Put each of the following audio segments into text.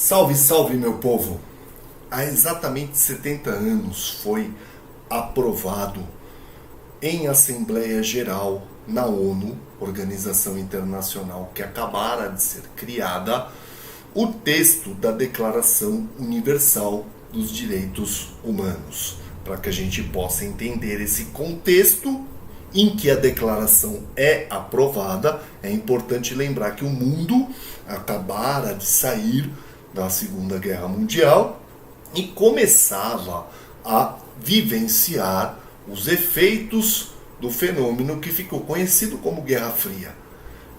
Salve, salve, meu povo! Há exatamente 70 anos foi aprovado em Assembleia Geral na ONU, Organização Internacional que acabara de ser criada, o texto da Declaração Universal dos Direitos Humanos. Para que a gente possa entender esse contexto em que a declaração é aprovada, é importante lembrar que o mundo acabara de sair da Segunda Guerra Mundial e começava a vivenciar os efeitos do fenômeno que ficou conhecido como Guerra Fria.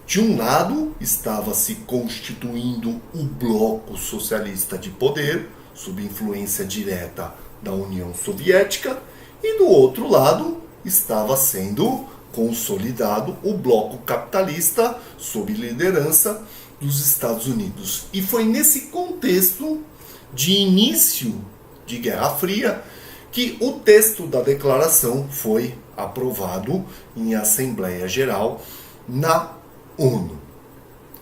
De um lado, estava se constituindo o bloco socialista de poder, sob influência direta da União Soviética, e do outro lado estava sendo consolidado o bloco capitalista sob liderança dos Estados Unidos. E foi nesse contexto de início de Guerra Fria que o texto da declaração foi aprovado em Assembleia Geral na ONU.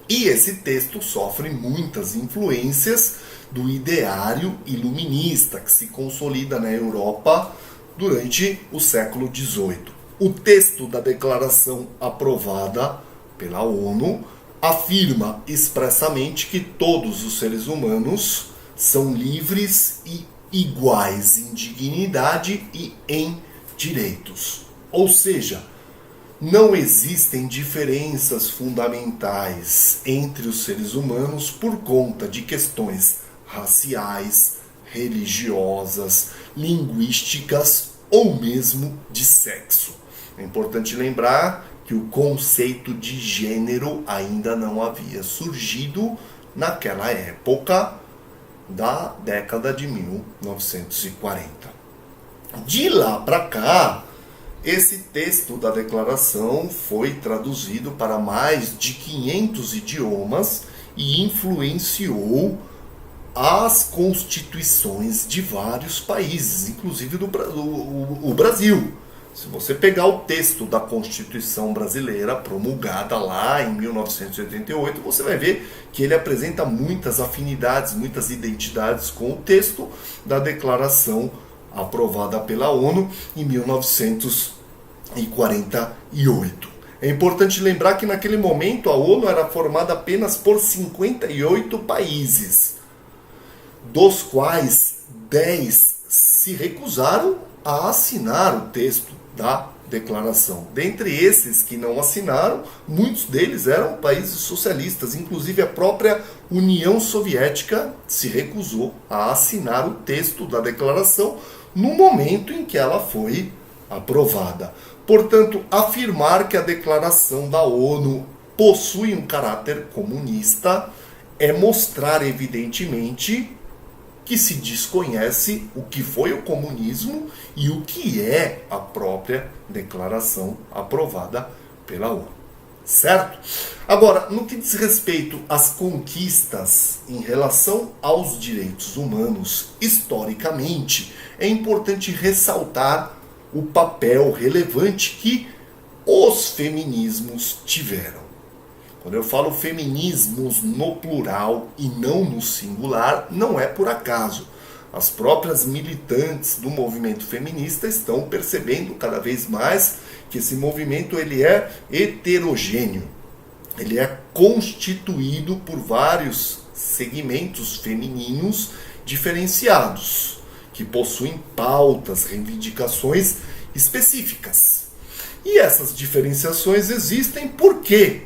E esse texto sofre muitas influências do ideário iluminista que se consolida na Europa durante o século XVIII. O texto da declaração aprovada pela ONU afirma expressamente que todos os seres humanos são livres e iguais em dignidade e em direitos. Ou seja, não existem diferenças fundamentais entre os seres humanos por conta de questões raciais, religiosas, linguísticas ou mesmo de sexo. É importante lembrar que o conceito de gênero ainda não havia surgido naquela época da década de 1940. De lá para cá, esse texto da declaração foi traduzido para mais de 500 idiomas e influenciou as constituições de vários países, inclusive o Brasil. Se você pegar o texto da Constituição brasileira, promulgada lá em 1988, você vai ver que ele apresenta muitas afinidades, muitas identidades com o texto da declaração aprovada pela ONU em 1948. É importante lembrar que naquele momento a ONU era formada apenas por 58 países, dos quais 10 se recusaram a assinar o texto da declaração. Dentre esses que não assinaram, muitos deles eram países socialistas, inclusive a própria União Soviética se recusou a assinar o texto da declaração no momento em que ela foi aprovada. Portanto, afirmar que a declaração da ONU possui um caráter comunista é mostrar evidentemente que se desconhece o que foi o comunismo e o que é a própria declaração aprovada pela ONU. Certo? Agora, no que diz respeito às conquistas em relação aos direitos humanos, historicamente, é importante ressaltar o papel relevante que os feminismos tiveram. Quando eu falo feminismos no plural e não no singular, não é por acaso. As próprias militantes do movimento feminista estão percebendo cada vez mais que esse movimento ele é heterogêneo. Ele é constituído por vários segmentos femininos diferenciados, que possuem pautas, reivindicações específicas. E essas diferenciações existem porque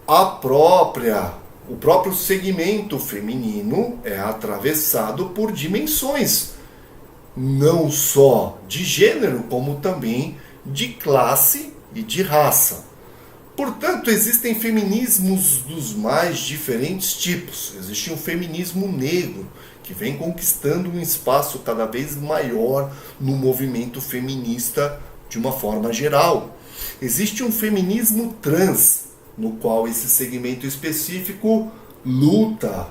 o próprio segmento feminino é atravessado por dimensões não só de gênero, como também de classe e de raça. Portanto, existem feminismos dos mais diferentes tipos. Existe um feminismo negro, que vem conquistando um espaço cada vez maior no movimento feminista de uma forma geral. Existe um feminismo trans, no qual esse segmento específico luta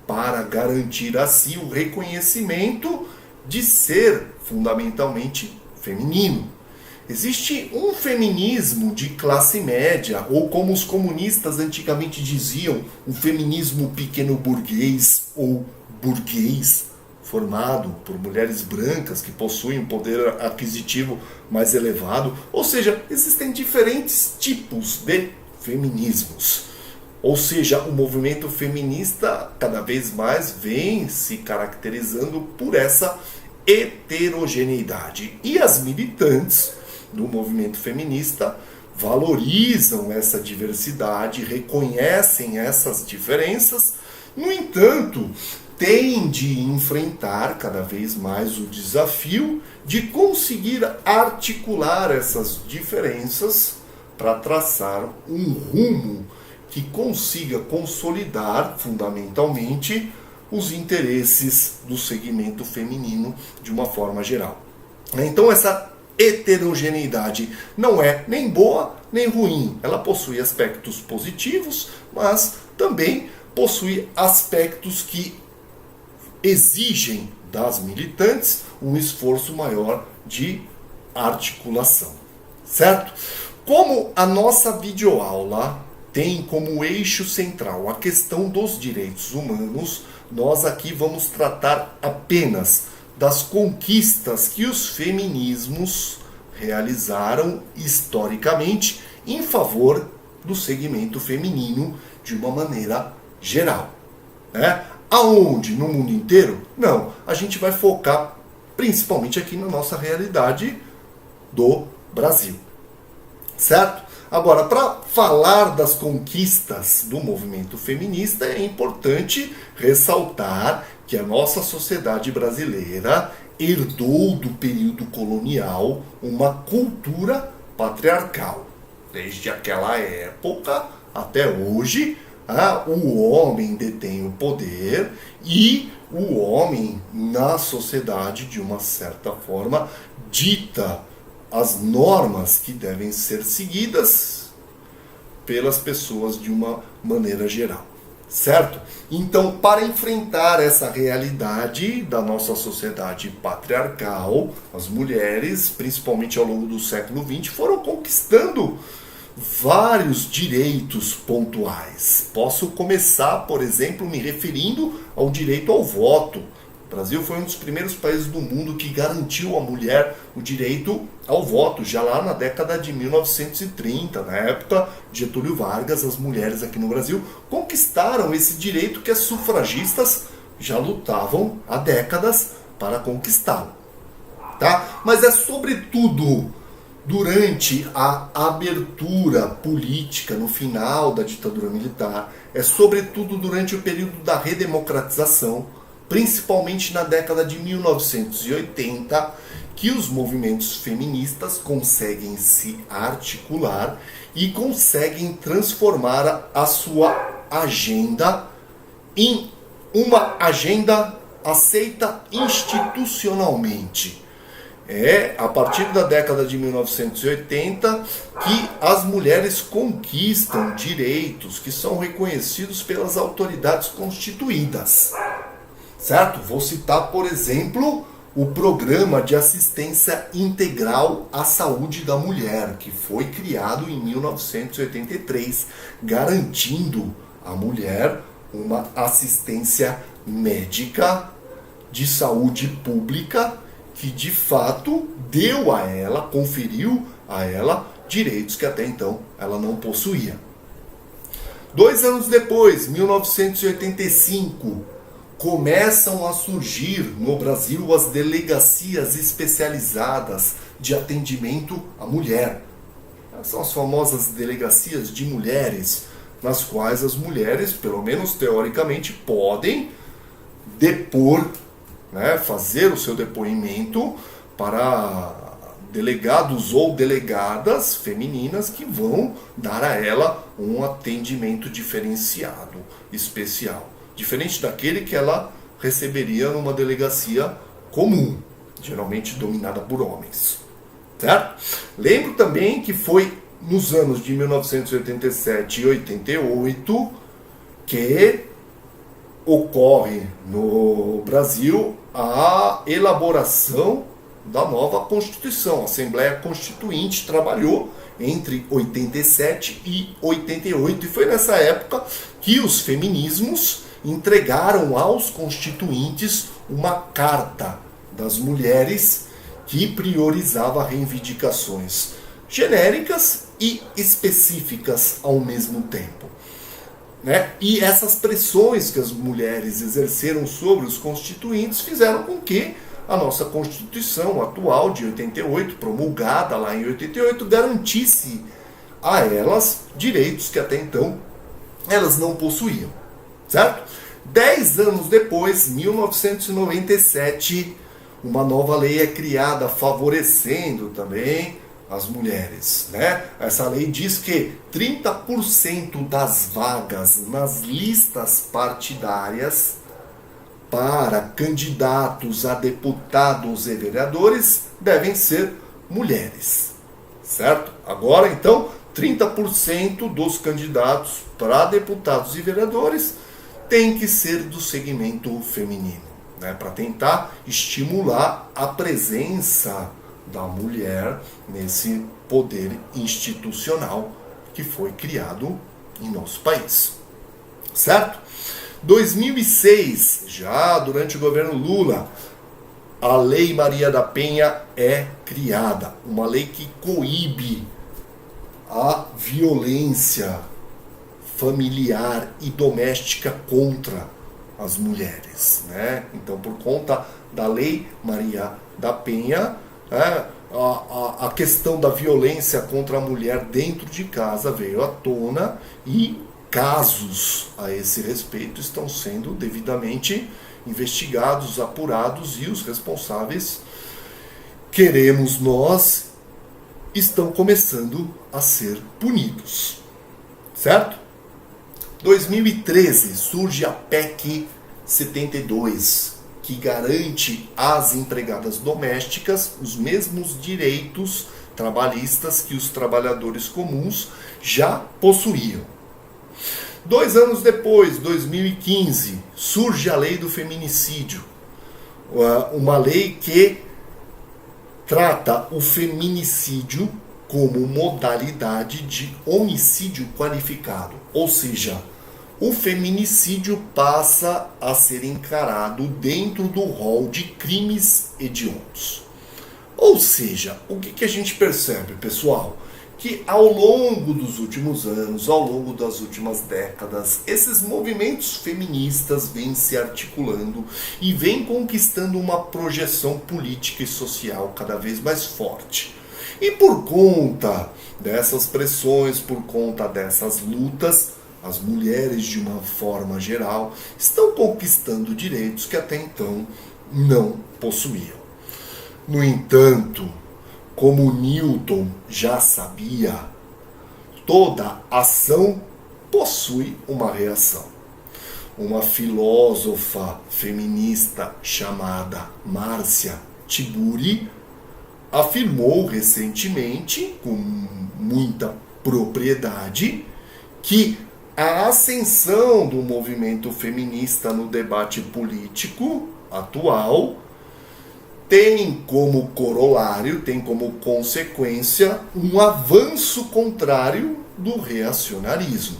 para garantir a si o reconhecimento de ser fundamentalmente feminino. Existe um feminismo de classe média, ou como os comunistas antigamente diziam, um feminismo pequeno burguês ou burguês, formado por mulheres brancas que possuem um poder aquisitivo mais elevado. Ou seja, existem diferentes tipos de feminismos. Ou seja, o movimento feminista cada vez mais vem se caracterizando por essa heterogeneidade. E as militantes do movimento feminista valorizam essa diversidade, reconhecem essas diferenças. No entanto, têm de enfrentar cada vez mais o desafio de conseguir articular essas diferenças para traçar um rumo que consiga consolidar fundamentalmente os interesses do segmento feminino de uma forma geral. Então essa heterogeneidade não é nem boa nem ruim. Ela possui aspectos positivos, mas também possui aspectos que exigem das militantes um esforço maior de articulação. Certo? Como a nossa videoaula tem como eixo central a questão dos direitos humanos, nós aqui vamos tratar apenas das conquistas que os feminismos realizaram historicamente em favor do segmento feminino de uma maneira geral. Aonde? No mundo inteiro? Não. A gente vai focar principalmente aqui na nossa realidade do Brasil. Certo? Agora, para falar das conquistas do movimento feminista, é importante ressaltar que a nossa sociedade brasileira herdou do período colonial uma cultura patriarcal. Desde aquela época até hoje, o homem detém o poder e o homem na sociedade, de uma certa forma, dita as normas que devem ser seguidas pelas pessoas de uma maneira geral. Certo? Então, para enfrentar essa realidade da nossa sociedade patriarcal, as mulheres, principalmente ao longo do século XX, foram conquistando vários direitos pontuais. Posso começar, por exemplo, me referindo ao direito ao voto. O Brasil foi um dos primeiros países do mundo que garantiu à mulher o direito ao voto, já lá na década de 1930, na época de Getúlio Vargas. As mulheres aqui no Brasil conquistaram esse direito que as sufragistas já lutavam há décadas para conquistá-lo. Tá? Mas é sobretudo durante a abertura política no final da ditadura militar, é sobretudo durante o período da redemocratização, principalmente na década de 1980, que os movimentos feministas conseguem se articular e conseguem transformar a sua agenda em uma agenda aceita institucionalmente. É a partir da década de 1980 que as mulheres conquistam direitos que são reconhecidos pelas autoridades constituídas. Certo? Vou citar, por exemplo, o Programa de Assistência Integral à Saúde da Mulher, que foi criado em 1983, garantindo à mulher uma assistência médica de saúde pública que, de fato, deu a ela, conferiu a ela direitos que até então ela não possuía. 2 anos depois, 1985, começam a surgir no Brasil as delegacias especializadas de atendimento à mulher. São as famosas delegacias de mulheres, nas quais as mulheres, pelo menos teoricamente, podem depor, fazer o seu depoimento para delegados ou delegadas femininas que vão dar a ela um atendimento diferenciado, especial. Diferente daquele que ela receberia numa delegacia comum, geralmente dominada por homens. Certo? Lembro também que foi nos anos de 1987 e 88 que ocorre no Brasil a elaboração da nova Constituição. A Assembleia Constituinte trabalhou entre 87 e 88, e foi nessa época que os feminismos entregaram aos constituintes uma carta das mulheres que priorizava reivindicações genéricas e específicas ao mesmo tempo. E essas pressões que as mulheres exerceram sobre os constituintes fizeram com que a nossa Constituição atual de 88, promulgada lá em 88, garantisse a elas direitos que até então elas não possuíam, certo? 10 anos depois, 1997, uma nova lei é criada favorecendo também as mulheres, Essa lei diz que 30% das vagas nas listas partidárias para candidatos a deputados e vereadores devem ser mulheres, certo? Agora, então, 30% dos candidatos para deputados e vereadores tem que ser do segmento feminino, para tentar estimular a presença da mulher nesse poder institucional que foi criado em nosso país, certo? 2006, já durante o governo Lula, a Lei Maria da Penha é criada, uma lei que coíbe a violência familiar e doméstica contra as mulheres, Então, por conta da Lei Maria da Penha, a questão da violência contra a mulher dentro de casa veio à tona e casos a esse respeito estão sendo devidamente investigados, apurados, e os responsáveis, queremos nós, estão começando a ser punidos, certo? 2013 surge a PEC 72, que garante às empregadas domésticas os mesmos direitos trabalhistas que os trabalhadores comuns já possuíam. 2 anos depois, 2015, surge a lei do feminicídio, uma lei que trata o feminicídio como modalidade de homicídio qualificado, ou seja, o feminicídio passa a ser encarado dentro do rol de crimes hediondos. Ou seja, o que a gente percebe, pessoal? Que ao longo dos últimos anos, ao longo das últimas décadas, esses movimentos feministas vêm se articulando e vêm conquistando uma projeção política e social cada vez mais forte. E por conta dessas pressões, por conta dessas lutas, as mulheres, de uma forma geral, estão conquistando direitos que até então não possuíam. No entanto, como Newton já sabia, toda ação possui uma reação. Uma filósofa feminista chamada Márcia Tiburi afirmou recentemente, com muita propriedade, que a ascensão do movimento feminista no debate político atual tem como corolário, tem como consequência um avanço contrário do reacionarismo.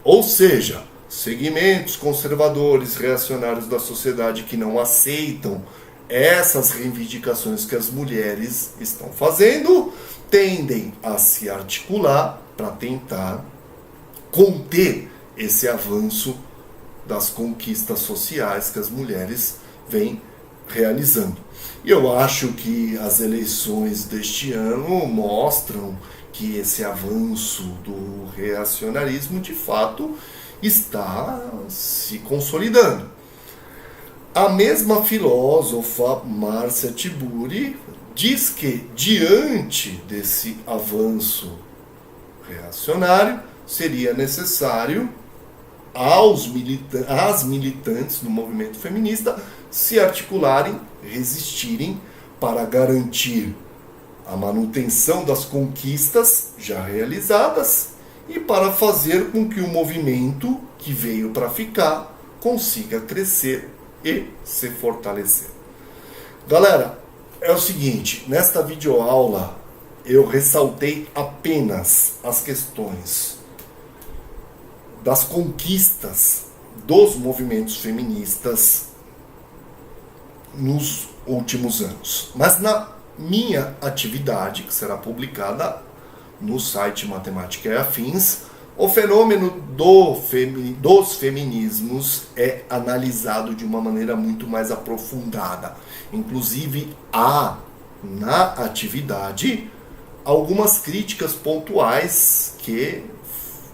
Ou seja, segmentos conservadores, reacionários da sociedade que não aceitam essas reivindicações que as mulheres estão fazendo, tendem a se articular para tentar conter esse avanço das conquistas sociais que as mulheres vêm realizando. E eu acho que as eleições deste ano mostram que esse avanço do reacionarismo de fato está se consolidando. A mesma filósofa Márcia Tiburi diz que, diante desse avanço reacionário, seria necessário às militantes do movimento feminista se articularem, resistirem para garantir a manutenção das conquistas já realizadas e para fazer com que o movimento que veio para ficar consiga crescer e se fortalecer. Galera, é o seguinte, nesta videoaula eu ressaltei apenas as questões das conquistas dos movimentos feministas nos últimos anos. Mas na minha atividade, que será publicada no site Matemática e Afins, o fenômeno dos feminismos é analisado de uma maneira muito mais aprofundada. Inclusive, há na atividade algumas críticas pontuais que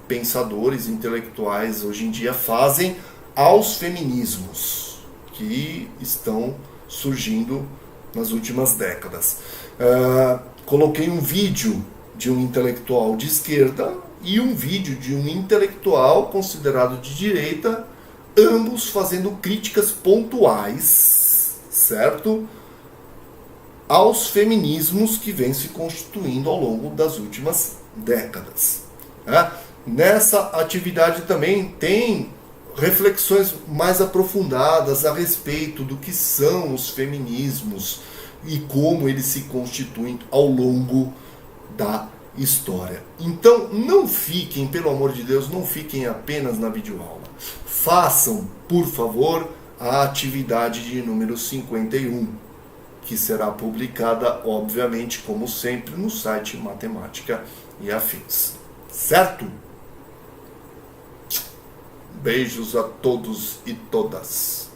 pensadores intelectuais hoje em dia fazem aos feminismos que estão surgindo nas últimas décadas. Coloquei um vídeo de um intelectual de esquerda e um vídeo de um intelectual considerado de direita, ambos fazendo críticas pontuais, certo? Aos feminismos que vêm se constituindo ao longo das últimas décadas. Nessa atividade também tem reflexões mais aprofundadas a respeito do que são os feminismos e como eles se constituem ao longo da história. Então não fiquem, pelo amor de Deus, não fiquem apenas na videoaula. Façam, por favor, a atividade de número 51, que será publicada, obviamente, como sempre, no site Matemática e Afins. Certo? Beijos a todos e todas.